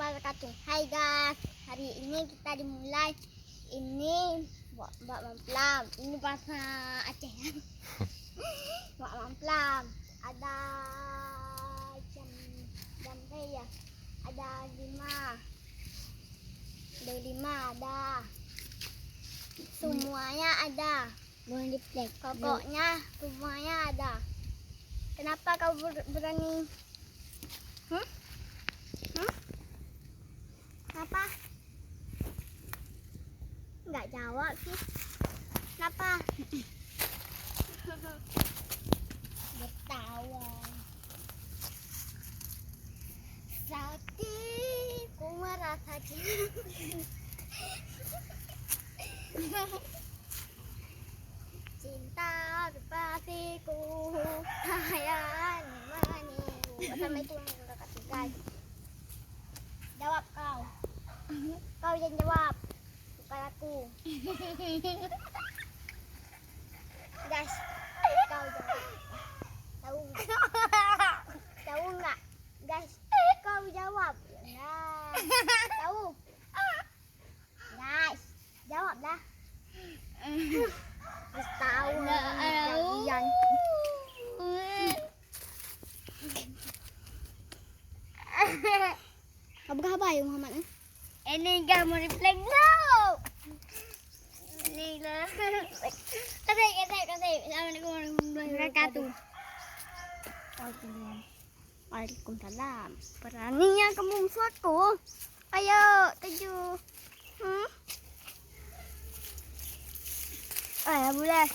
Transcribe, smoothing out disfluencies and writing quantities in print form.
wabarakatuh. Hai guys, hari ini kita dimulai. Ini Mbak Mamplam, ini bahasa Aceh. Mbak Mamplam, ada jam ya, ada 5, ada semuanya ada. Boleh diplek. Pokoknya semuanya ada. Kenapa kau berani? Kenapa? Nggak jawab sih. Kenapa? Bertawa. Sakit, ku merasa cinta berbatiku, sayang menunggu. Assalamualaikum warahmatullahi wabarakatuh. Jawab kau. Kau yang jawab, bukan aku. Guys, kau jawab. Tahu nggak? Guys, kau jawab. Nah, tahu? Guys, jawablah. Terus tahu. Jangan. Kamu apa ya Muhammad? Ini gak mau reflect no. Ini lah. Kasih. Assalamualaikum warahmatullahi wabarakatuh. Waalaikumsalam. Beraninya kamu musuhku. Ayo, tuju. Boleh.